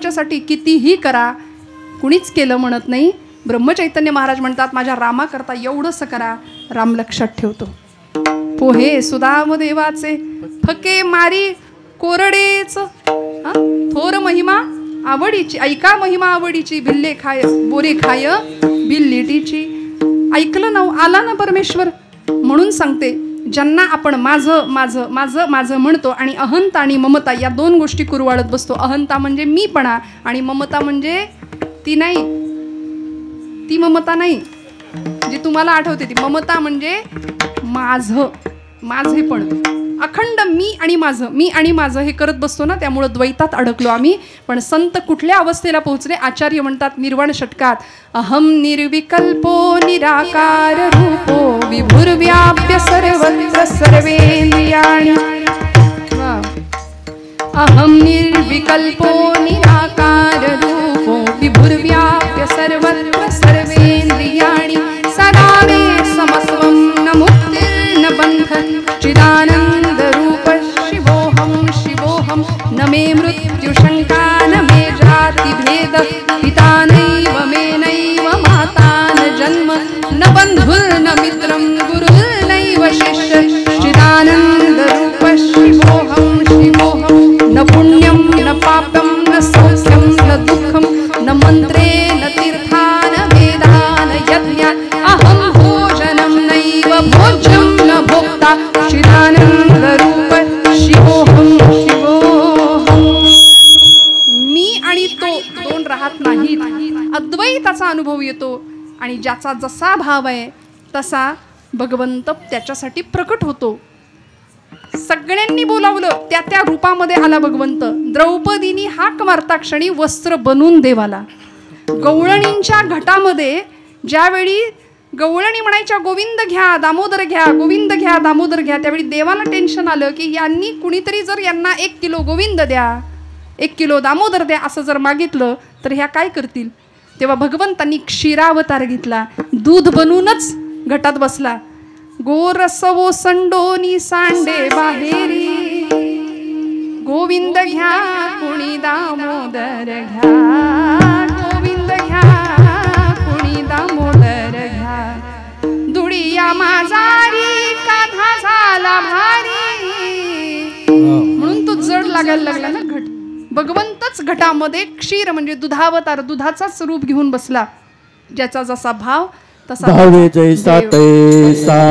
तुमच्यासाठी कितीही करा, कुणीच केलं म्हणत नाही. ब्रह्मचैतन्य महाराज म्हणतात माझ्या रामाकरता एवढंसं करा, राम लक्षात ठेवतो. पोहे सुदाम देवाचे फके मारी कोरडेच, थोर महिमा आवडीची, ऐका महिमा आवडीची, भिल्ले खाय बोरे खाय बिल्लिटीची. ऐकलं ना, आला ना परमेश्वर. म्हणून सांगते, ज्यांना आपण माझं माझं माझं माझं म्हणतो आणि अहंता आणि ममता या दोन गोष्टी कुरवाळत बसतो. अहंता म्हणजे मीपणा आणि ममता म्हणजे ती नाही, ती ममता नाही जी तुम्हाला आठवते. ती ममता म्हणजे माझं, माझेपण, अखंड मी आणि माझं, मी आणि माझं हे करत बसतो ना, त्यामुळं द्वैतात अडकलो आम्ही. पण संत कुठल्या अवस्थेला पोहोचले? आचार्य म्हणतात निर्वाण षटकात, अहम निर्विकल्पो निराकार रूपो विभुर्व्याप्य सर्वत्र सर्वेंद्रियाणि. अहम निर्विकल्पो निराकार रूपो विभुर्व्याप्य सर्वत्र सर्वेंद्रियाणि. सदा मे समस्वं न मुक्तिर्न बन्धन चिदानंद रूप शिवोहम शिवोहम. न मे मृत्युशंका न मे जाति भेद, पिता नैव मे नैव माता न जन्म, न बन्धुर्न मित्रं गुरुर्नैव शिष्य. चिदानंद रूप शिवोहम शिवोहम. न पुण्यं न पापं न सौख्यं न दुःखं, न मंत्रे न तीर्था न वेदा न यज्ञ. अहं भोजनं नैव भोज्यं न भोक्ता. चिदानंद रूप शिवोहम शिवोहम. मी आणि तो दोन राहत नाहीत, अद्वैताचा अनुभव येतो. आणि ज्याचा जसा भाव आहे तसा भगवंत त्याच्यासाठी प्रकट होतो. सगळ्यांनी बोलावलं, त्या त्या रूपामध्ये आला भगवंत. द्रौपदीनी हाक मारता क्षणी वस्त्र बनून देवाला. गवळणींच्या घटामध्ये ज्यावेळी गवळणी म्हणायच्या गोविंद घ्या दामोदर घ्या, गोविंद घ्या दामोदर घ्या, त्यावेळी देवाला टेन्शन आलं की यांनी कुणीतरी जर यांना 1 किलो गोविंद द्या, 1 किलो दामोदर द्या असं जर मागितलं तर ह्या काय करतील? तेव्हा भगवंतांनी क्षीरावतार घेतला, दूध बनूनच घटात बसला. गोरस ओसंडोनी सांडे बाहेरी, गोविंद घ्या कुणी दामोदर घ्या, गोविंद घ्या कुणी दामोदर घ्या. दुडिया माझारी काधा झाला भारी, म्हणून तो जड लागायला लागला ना घट. भगवंतच घटामध्ये क्षीर म्हणजे दुधावतार, दुधाचाच रूप घेऊन बसला. ज्याचा जसा भाव तसा भावे जैसा तैसा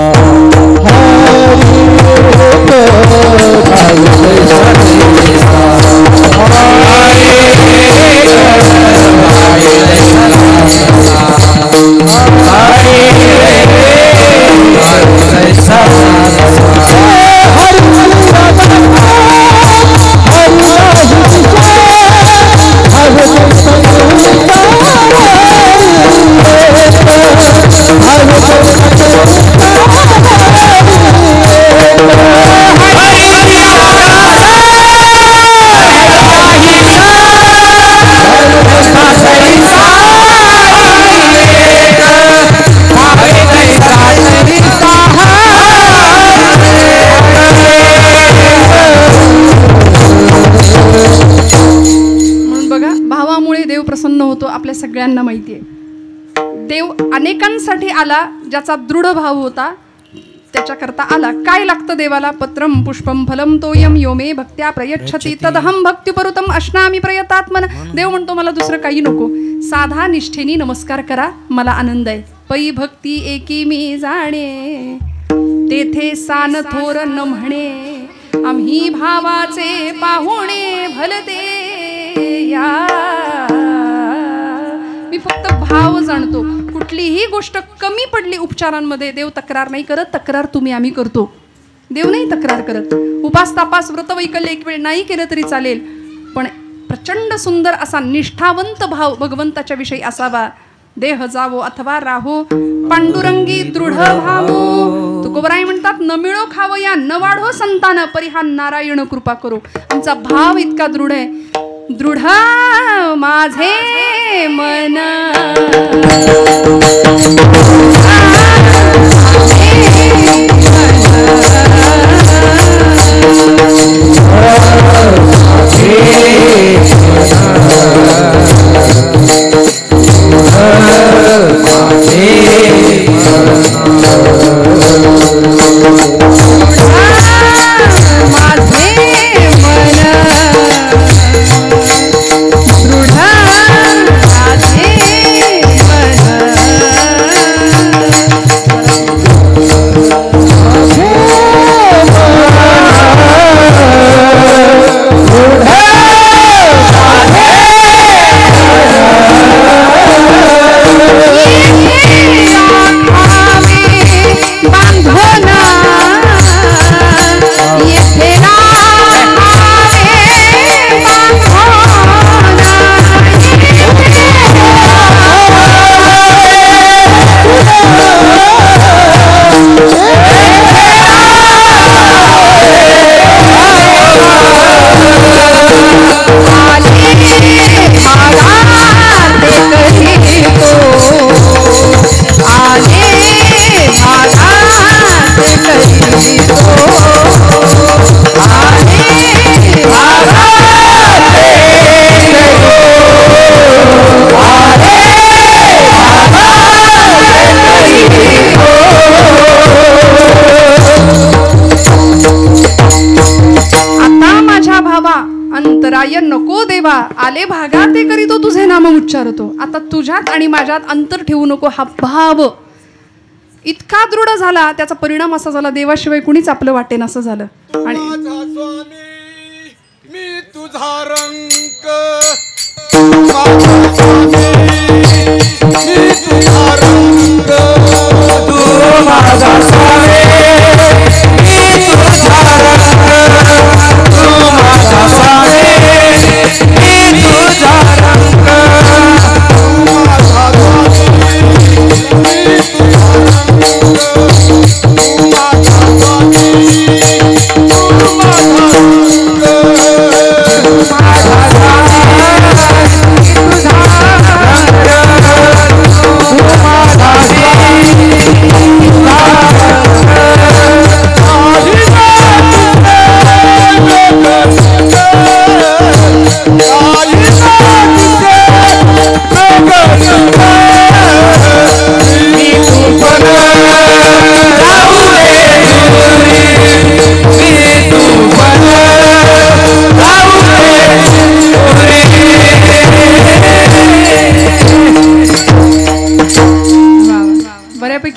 आपल्या सगळ्यांना माहिती आहे. देव अनेकांसाठी आला, ज्याचा दृढ भाव होता त्याच्याकरता आला. काय लागतं देवाला? पत्रम पुष्पम फलम तोयम यो मे भक्त्या प्रयच्छति तदहम भक्तिपरुतम अश्नामी प्रयतात्मन. देव म्हणतो मला दुसरं काही नको, साधा निष्ठेनी नमस्कार करा, मला आनंद आहे. पै भक्ती एकी मी जाणे, तेथे सान थोर न म्हणे, आम्ही भावाचे पाहुणे भलते या. मी फक्त भाव जाणतो. कुठलीही गोष्ट कमी पडली उपचारांमध्ये देव तक्रार नाही करत. तक्रार तुम्ही आम्ही करतो, देव नाही तक्रार करत. उपास तापास व्रत वैकल्य एक वेळ नाही केलं तरी चालेल, पण प्रचंड सुंदर असा निष्ठावंत भाव भगवंताच्या विषयी असावा. देह जावो अथवा राहो पांडुरंगी दृढ भावो. तुकोबराय म्हणतात न मिळो खावं या न वाढो संतान, परिहा नारायण कृपा करो. आमचा भाव इतका दृढ आहे, दृढ माझे मन देवा आले भागा ते करीतो तुझे नाम उच्चारतो. आता तुझ्यात आणि माझ्यात अंतर ठेवू नको हा भाव इतका दृढ झाला, त्याचा परिणाम असा झाला देवाशिवाय कुणीच आपलं वाटेन असं झालं. आणि मी तुझा रंग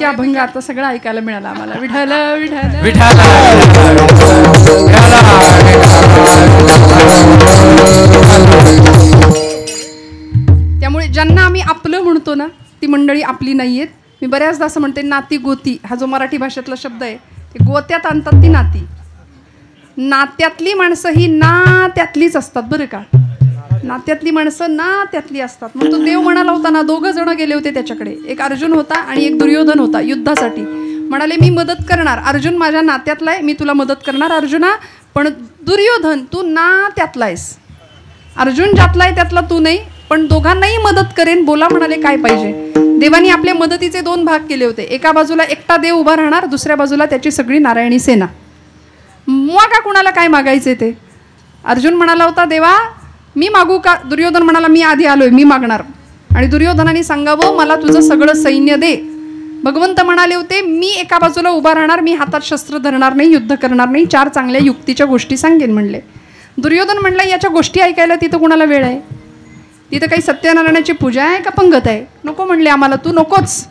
अभंग आता सगळं ऐकायला मिळालं आम्हाला. विठ्ठल विठ्ठल विठ्ठल. त्यामुळे ज्यांना आम्ही आपलं म्हणतो ना ती मंडळी आपली नाहीयेत. मी बऱ्याचदा असं म्हणते नाती गोती हा जो मराठी भाषेतला शब्द आहे ते गोत्यात आणतात ती नाती. नात्यातली माणसं ही ना त्यातलीच असतात बरं का. नात्यातली माणसं ना त्यातली असतात. मग तो देव म्हणाला होता ना, 2 जण गेले होते त्याच्याकडे, एक अर्जुन होता आणि एक दुर्योधन होता युद्धासाठी. म्हणाले मी मदत करणार, अर्जुन माझ्या नात्यातला आहे, मी तुला मदत करणार अर्जुना, पण दुर्योधन तू ना त्यातला आहेस. अर्जुन ज्यातला आहे त्यातला तू नाही, पण दोघांनाही मदत करेन. बोला म्हणाले काय पाहिजे. देवानी आपल्या मदतीचे 2 भाग केले होते. एका बाजूला एकटा देव उभा राहणार, दुसऱ्या बाजूला त्याची सगळी नारायणी सेना. मग का कुणाला काय मागायचे ते. अर्जुन म्हणाला होता देवा मी मागू का. दुर्योधन म्हणाला मी आधी आलोय मी मागणार. आणि दुर्योधनाने सांगावं मला तुझं सगळं सैन्य दे. भगवंत म्हणाले होते मी एका बाजूला उभा राहणार, मी हातात शस्त्र धरणार नाही, युद्ध करणार नाही, 4 चांगल्या युक्तीच्या गोष्टी सांगेन म्हणले. दुर्योधन म्हणला याच्या गोष्टी ऐकायला तिथं कुणाला वेळ आहे. तिथं काही सत्यनारायणाची पूजा आहे का पंगत आहे. नको म्हणले आम्हाला, तू नकोच.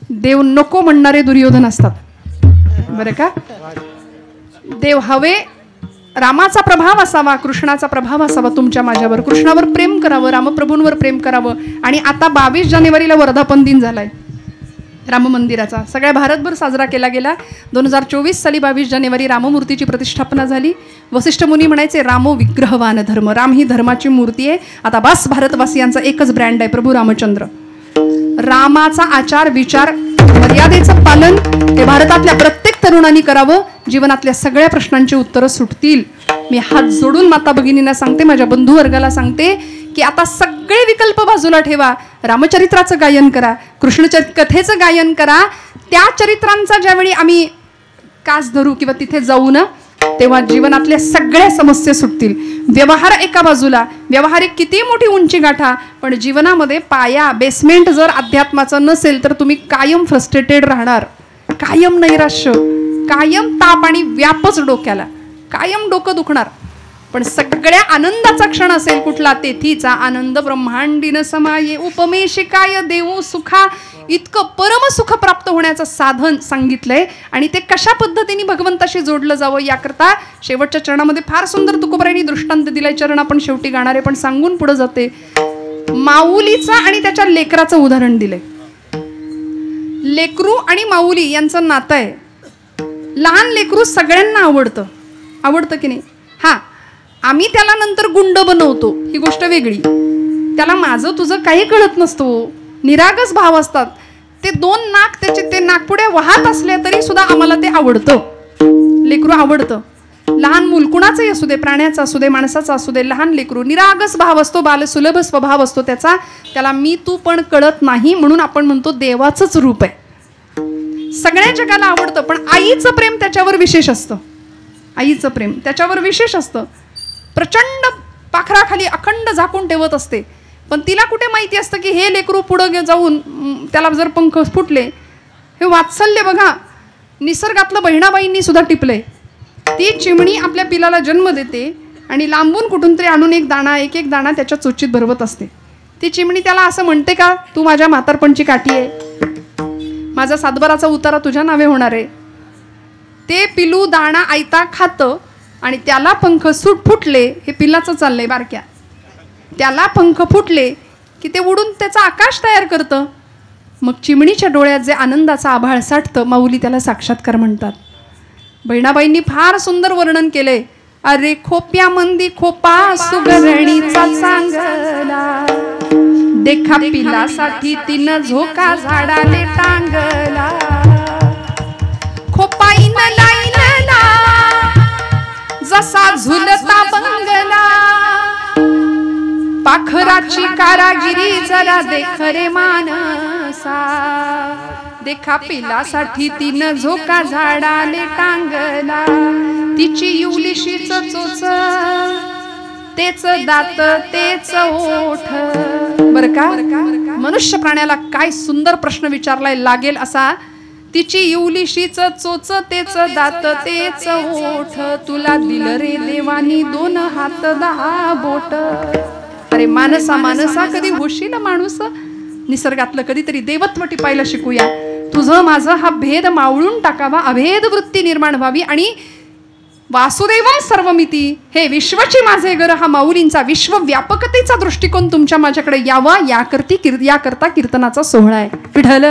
देव नको म्हणणारे दुर्योधन असतात बरं का. देव हवे रामाचा प्रभाव असावा, कृष्णाचा प्रभाव असावा तुमच्या माझ्यावर. कृष्णावर प्रेम करावं, रामप्रभूंवर प्रेम करावं. आणि आता 22 जानेवारीला वर्धापन दिन झालाय राम मंदिराचा, सगळ्या भारतभर साजरा केला गेला. 2024 साली 22 जानेवारी राममूर्तीची प्रतिष्ठापना झाली. वसिष्ठ मुनी म्हणायचे रामो विग्रहवान धर्म. राम ही धर्माची मूर्ती आहे. आता बस भारतवासियांचा एकच ब्रँड आहे प्रभू रामचंद्र. रामाचा आचार विचार मर्यादेचं पालन हे भारतातल्या प्रत्येक तरुणांनी करावं. जीवनातल्या सगळ्या प्रश्नांची उत्तरं सुटतील. मी हात जोडून माता भगिनींना सांगते, माझ्या बंधू वर्गाला सांगते की आता सगळे विकल्प बाजूला ठेवा. रामचरित्राचं गायन करा, कृष्ण कथेचं गायन करा. त्या चरित्रांचा ज्यावेळी आम्ही कास धरू किंवा तिथे जाऊ ना तेव्हा जीवनातल्या सगळ्या समस्या सुटतील. व्यवहार एका बाजूला, व्यवहारिक किती मोठी उंची गाठा, पण जीवनामध्ये पाया बेसमेंट जर अध्यात्माचं नसेल तर तुम्ही कायम फ्रस्ट्रेटेड राहणार, कायम नैराश्य, कायम ताप आणि व्यापच डोक्याला, कायम डोकं दुखणार. पण सगळ्या आनंदाचा क्षण असेल कुठला, तेथीचा आनंद ब्रह्मांडीन समाये उपमेशी काय देऊ सुखा. इतकं परमसुख प्राप्त होण्याचं साधन सांगितलंय. आणि ते कशा पद्धतीने भगवंताशी जोडलं जावं याकरता शेवटच्या चरणामध्ये फार सुंदर तुकोबरायांनी दृष्टांत दिलाय. चरण आपण शेवटी गाणारे पण सांगून पुढे जाते. माऊलीचा आणि त्याच्या लेकराचं उदाहरण दिलंय. लेकरू आणि माऊली यांचं नातं आहे. लहान लेकरू सगळ्यांना आवडतं, आवडतं की नाही. हा आम्ही त्याला नंतर गुंड बनवतो ही गोष्ट वेगळी. त्याला माझं तुझं काही कळत नसतो, निरागस भाव असतात. ते 2 नाक त्याचे ते नाकपुड्या वाहत असल्या तरी सुद्धा आम्हाला ते आवडतं. लेकरू आवडतं. लहान मूल कुणाचंही असू दे, प्राण्याचं असू दे, माणसाचं असू दे, लहान लेकरू निरागस भाव असतो, बालसुलभ स्वभाव असतो त्याचा. त्याला मी तू पण कळत नाही म्हणून आपण म्हणतो देवाचंच रूप आहे. सगळ्या जगाला आवडतं, पण आईचं प्रेम त्याच्यावर विशेष असतं. आईचं प्रेम त्याच्यावर विशेष असतं. प्रचंड पाखराखाली अखंड झाकून ठेवत असते, पण तिला कुठे माहिती असतं की हे लेकरू पुढं जाऊन त्याला जर पंख फुटले. हे वात्सल्य बघा निसर्गातलं बहिणाबाईंनी सुद्धा टिपलंय. ती चिमणी आपल्या पिलाला जन्म देते आणि लांबून कुठून तरी आणून एक दाणा त्याच्या चोचीत भरवत असते. ती चिमणी त्याला असं म्हणते का, तू माझ्या म्हातारपणची काठी आहे, माझा सातबाराचा उतारा तुझ्या नावे होणार आहे. ते पिलू दाणा आयता खातं आणि त्याला पंख फुटले. हे पिल्लाचं चाललंय बारक्या. त्याला पंख फुटले की ते उडून त्याचा आकाश तयार करतं. मग चिमणीच्या डोळ्यात जे आनंदाचं आभाळ साठतं, माऊली त्याला साक्षात्कार म्हणतात. बहिणाबाईंनी फार सुंदर वर्णन केले. अरे खोप्या मंदी खोपा सुगरणीचा चांगला, देखा पिलासाठी तिनं झोका झाडाले टांगला. खोपाईन लाईनला जसा झुलता बंगला, पाखराची कारागिरी जरा देख रे मानसा. देखा पिलासाठी तिनं झोका झाडाले टांगला. तिची युलिशीच चोच, तेच दात तेच ओठ. बर का, मनुष्य प्राण्याला काय सुंदर प्रश्न विचारलाय लागेल असा. तिची युलिशीच चोच, तेच दात तेच ओठ. तुला दिलं रे देवानी 2 हात 10 बोट. अरे मानसा मानसा, कधी होशील माणूस. निसर्गातलं कधीतरी देवत्व टिपायला शिकूया. तुझं माझं हा भेद मावळून टाकावा, अभेद वृत्ती निर्माण व्हावी. आणि वासुदेवं सर्वमिती, हे विश्वची माझे घर, हा माऊलींचा विश्वव्यापकतेचा दृष्टिकोन तुमच्या माझ्याकडे यावा, याकरता कीर्तनाचा सोहळा आहे. विठ्ठल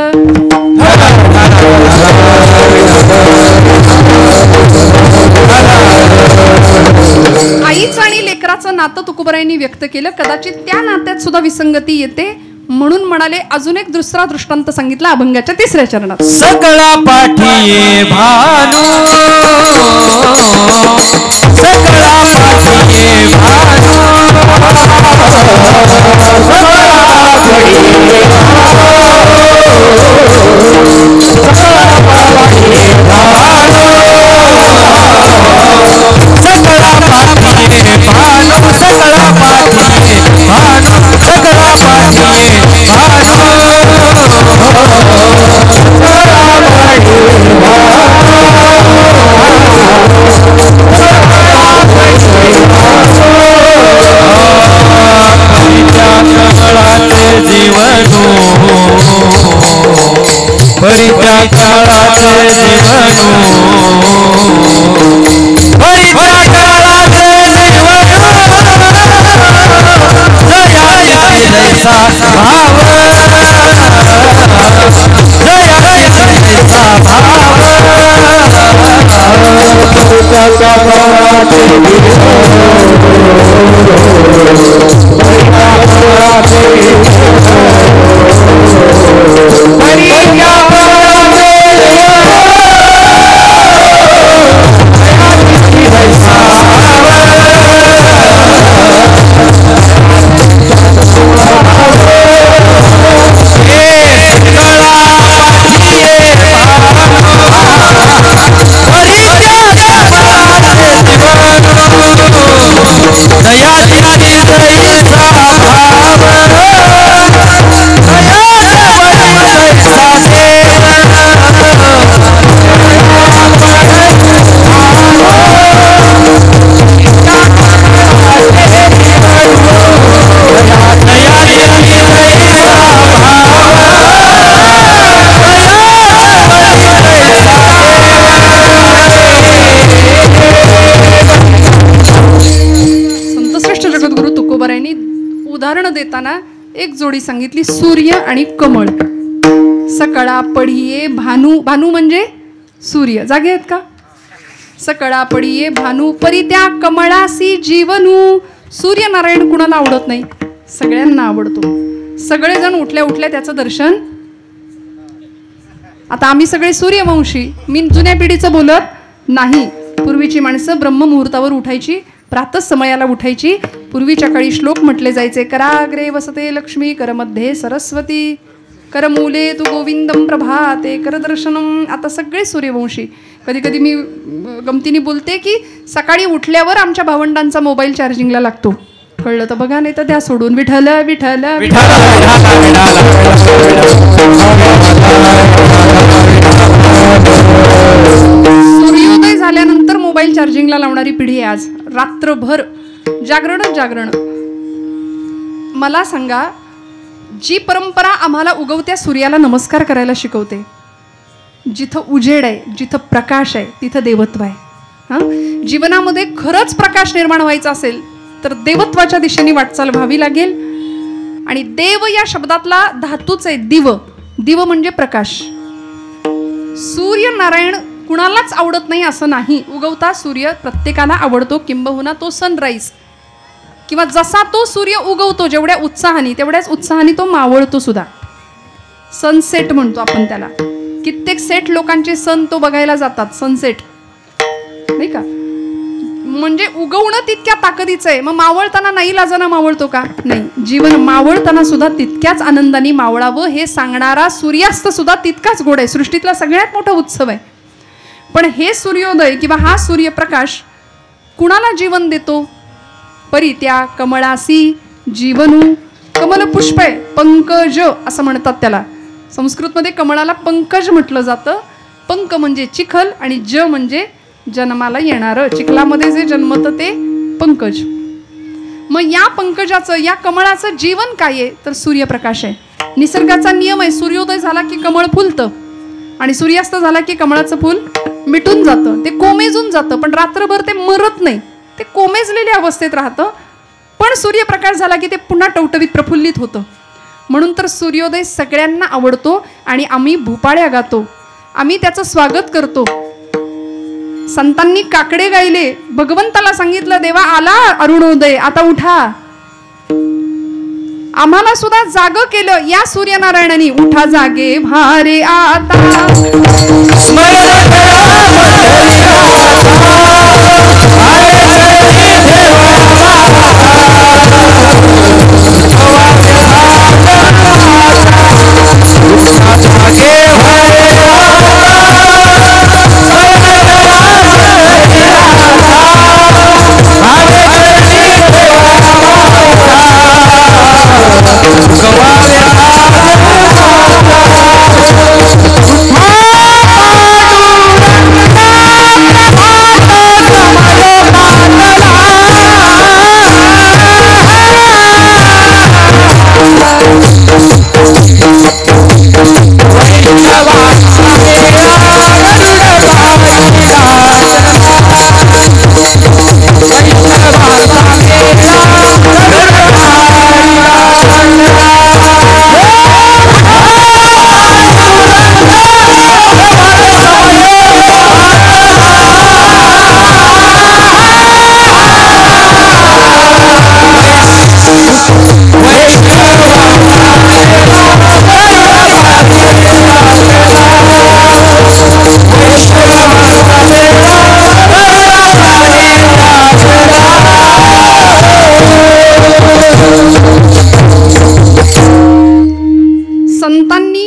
आईचं आणि लेकराचं नातं तुकोबरायांनी व्यक्त केलं. कदाचित त्या नात्यात सुद्धा विसंगती येते, म्हणून म्हणाले अजून एक दुसरा दृष्टांत सांगितला अभंगाच्या 3ऱ्या चरणात. सकळा पाठीये भानू, सकळा पाठीये भानू, देताना एक जोडी सांगितली, सूर्य आणि कमळ. सकळा पडिये भानू, भानू म्हणजे सूर्य. जागे आहेत का? सकळा पडिये भानू, परी त्या कमळासी जीवनू. सूर्यनारायण कुणाला आवडत नाही? सगळ्यांना आवडतो. सगळेजण उठल्या उठल्या त्याचं दर्शन. आता आम्ही सगळे सूर्यवंशी, मी जुन्या पिढीचं बोलत नाही. पूर्वीची माणसं ब्रह्ममुहूर्तावर उठायची, प्रातःसमयाला उठायची. पूर्वीच्या काळी श्लोक म्हटले जायचे, कराग्रे वसते लक्ष्मी, करमध्ये सरस्वती, करमूले तू गोविंदम प्रभाते, करदर्शनम. आता सगळे सूर्यवंशी. कधी कधी मी गमतीने बोलते की सकाळी उठल्यावर आमच्या भावंडांचा मोबाईल चार्जिंगला लागतो. कळलं तर बघा, नाही तर द्या सोडून. विठ्ठल विठ्ठल सूर्योदय झाल्यानंतर मोबाईल चार्जिंगला लावणारी पिढी आहे आज. रात्रभर जागरणच जागरण. मला सांगा, जी परंपरा आम्हाला उगवत्या सूर्याला नमस्कार करायला शिकवते, जिथं उजेड आहे, जिथं प्रकाश आहे, तिथं देवत्व आहे. हां, जीवनामध्ये खरंच प्रकाश निर्माण व्हायचा असेल तर देवत्वाच्या दिशेने वाटचाल व्हावी लागेल. आणि देव या शब्दातला धातूच आहे दिव. दिव म्हणजे प्रकाश. सूर्यनारायण कुणालाच आवडत नाही असं नाही. उगवता सूर्य प्रत्येकाला आवडतो, किंबहुना तो सनराईज किंवा जसा तो सूर्य उगवतो जेवढ्या उत्साहाने तेवढ्याच उत्साहाने तो मावळतो सुद्धा. सनसेट म्हणतो आपण त्याला. कित्येक सेट लोकांचे सण तो बघायला जातात, सनसेट नाही का. म्हणजे उगवणं तितक्या ताकदीचं आहे. मग मावळताना नाही लाजाना मावळतो का? नाही. जीवन मावळताना सुद्धा तितक्याच आनंदाने मावळावं हे सांगणारा सूर्यास्त सुद्धा तितकाच गोड आहे. सृष्टीतला सगळ्यात मोठा उत्सव आहे. पण हे सूर्योदय किंवा हा सूर्यप्रकाश कुणाला जीवन देतो? परित्या कमळासी जीवनू. कमल पुष्प आहे, पंकज असं म्हणतात त्याला. संस्कृतमध्ये कमळाला पंकज म्हटलं जातं. पंक म्हणजे चिखल आणि ज म्हणजे जन्माला येणारं. चिखलामध्ये जे जन्मतं ते पंकज. मग या पंकजाचं, या कमळाचं जीवन काय आहे तर सूर्यप्रकाश आहे. निसर्गाचा नियम आहे, सूर्योदय झाला की कमळ फुलतं आणि सूर्यास्त झाला की कमळाचं फुल मिटून जातं, ते कोमेजून जातं. पण रात्रभर ते मरत नाही, ते कोमेजलेल्या अवस्थेत राहतं. पण सूर्यप्रकाश झाला की ते पुन्हा टवटवीत प्रफुल्लित होतं. म्हणून तर सूर्योदय सगळ्यांना आवडतो आणि आम्ही भूपाळ्या गातो, आम्ही त्याचं स्वागत करतो. संतांनी काकडे गायले, भगवंताला सांगितलं देवा आला अरुणोदय, आता उठा. आम्हाला सुद्धा जाग केलं या सूर्यनारायणाने. उठा जागे भारे आता,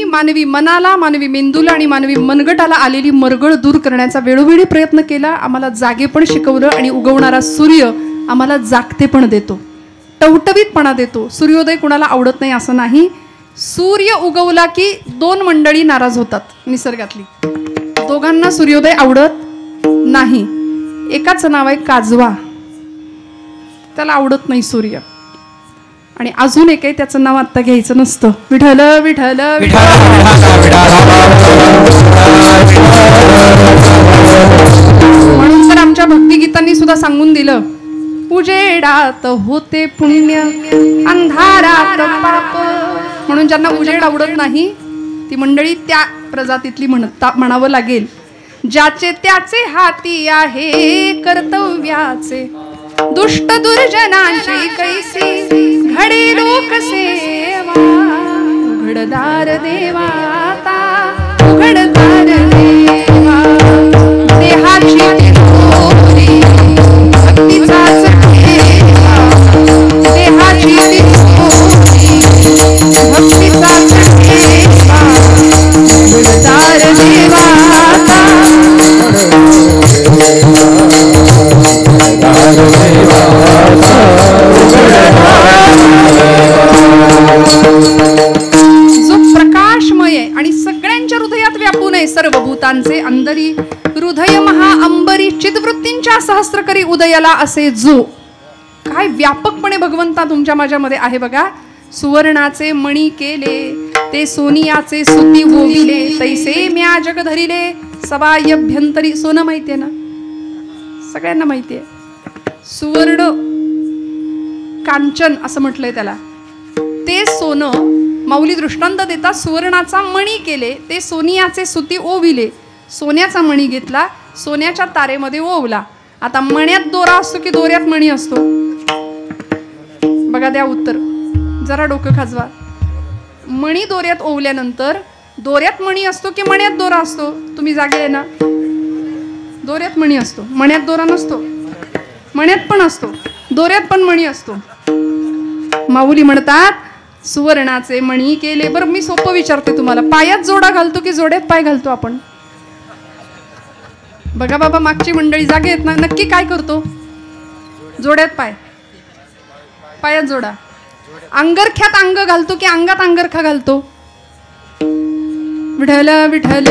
मानवी मनाला, मानवी मेंदूला आणि मानवी मनगटाला आलेली मरगळ दूर करण्याचा वेळोवेळी प्रयत्न केला. आम्हाला जागेपण शिकवलं आणि उगवणारा सूर्य आम्हाला जागतेपण देतो, टवटवीतपणा देतो. सूर्योदय कुणाला आवडत नाही असं नाही. सूर्य उगवला की दोन मंडळी नाराज होतात निसर्गातली. दोघांना सूर्योदय आवडत नाही. एकाचं नाव आहे काजवा, त्याला आवडत नाही सूर्य. आणि अजून एक आहे, त्याचं नाव आत्ता घ्यायचं नसतं. विठ्ठल विठ्ठल म्हणून तर आमच्या भक्तिगीतांनी सुद्धा सांगून दिलं, उजेडात होते पुण्य अंधारात पाप. म्हणून ज्यांना उजेड आवडत नाही ती मंडळी त्या प्रजातीतली म्हणावं लागेल. ज्याचे त्याचे हाती आहे कर्तव्याचे, दुष्ट दुर्जनांची कैसी घडे लोकसेवा. उघडदार देवा आता उघडदार देवा, देहाची तिजोरी भक्तीचाच ठेवा. देहाची तिजोरी भक्तीचाच ठेवा. उघडदार देवा आता जो प्रकाशमय आहे आणि सगळ्यांच्या हृदयात व्यापून आहे, सर्वभूतांचे अंतरी हृदय महा अंबरी चिदवृत्तींच्या सहस्त्रकरी उदयाला असे जो. व्यापकपणे भगवंता तुमच्या माझ्यामध्ये आहे बघा. सुवर्णाचे मणी केले ते सोनियाचे सुती ओविले, तैसे म्या जग धरिले सबायभ्यंतरी. सोनं माहितीये ना, सगळ्यांना माहितीये. सुवर्ण कांचन असं म्हटलंय त्याला. ते सोनं माऊली दृष्टांत देतात. सुवर्णाचा मणी केले ते सोनियाचे सुती ओविले. सोन्याचा मणी घेतला, सोन्याच्या तारेमध्ये ओवला. आता मण्यात दोरा असतो की दोऱ्यात मणी असतो? बघा, द्या उत्तर. जरा डोकं खाजवा. मणी दोऱ्यात ओवल्यानंतर दोऱ्यात मणी असतो की मण्यात दोरा असतो? तुम्ही जागे आहे ना? दोऱ्यात मणी असतो, मण्यात दोरा नसतो. मण्यात पण असतो, दोऱ्यात पण मणी असतो. माऊली म्हणतात सुवर्णाचे मणी केले. बरं, मी सोपं विचारते तुम्हाला, पायात जोडा घालतो की जोड्यात पाय घालतो आपण? बघा बाबा, मागची मंडळी जागे आहेत ना, नक्की काय करतो? जोड्यात पाय, पायात जोडा. अंगरख्यात अंग घालतो की अंगात अंगरखा घालतो? विठ्ठल विठ्ठल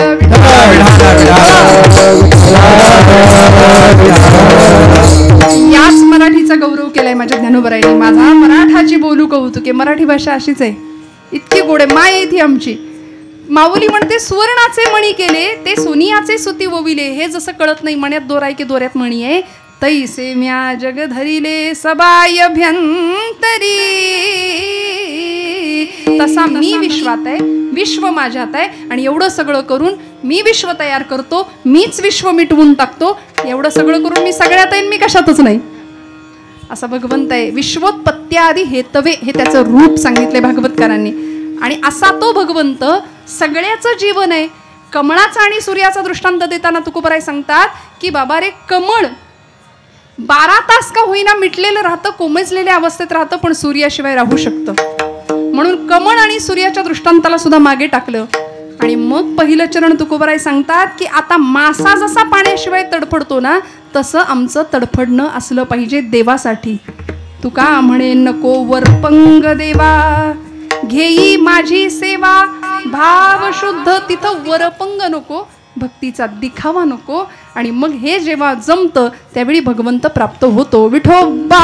याच मराठीचा गौरव केलाय माझ्या ज्ञानोबराईने. माझा मराठाची बोलू कौतुके. मराठी भाषा अशीच आहे, इतकी गोडे माय आहे ती आमची. माऊली म्हणते सुवर्णाचे मणी केले ते सोनियाचे सुती ओविले. हे जसं कळत नाही मण्यात दोरा आहे की दोऱ्यात मणी आहे, तैसे म्या जग धरिले सबायभ्यंतरी. तसा मी विश्वात आहे, विश्व माझ्यात आहे, आणि एवढं सगळं करून मी विश्व तयार करतो, मीच विश्व मिटवून टाकतो. एवढं सगळं करून मी सगळ्यात आहे, मी कशातच नाही, असा भगवंत आहे. विश्वोत्पत्त्यादी हेतवे हे त्याचं रूप सांगितले भागवतकारांनी. आणि असा तो भगवंत सगळ्याचं जीवन आहे. कमळाचा आणि सूर्याचा दृष्टांत देताना तुकोबराय सांगतात की बाबा रे, कमळ 12 तास का होईना मिटलेलं राहतं, कोमेजलेल्या अवस्थेत राहतं, पण सूर्याशिवाय राहू शकतं. म्हणून कमळ आणि सूर्याच्या दृष्टांताला सुद्धा मागे टाकलं. आणि मग पहिलं चरण तुकोबराय सांगतात की आता मासा जसा पाण्याशिवाय तडफडतो ना, तसं आमचं तडफडणं असलं पाहिजे देवासाठी. तुका म्हणे नको वरपंग देवा, घेई माझी सेवा. भाव शुद्ध, तिथं वरपंग नको, भक्तीचा दिखावा नको. आणि मग हे जेव्हा जमतं त्यावेळी भगवंत प्राप्त होतो. विठोबा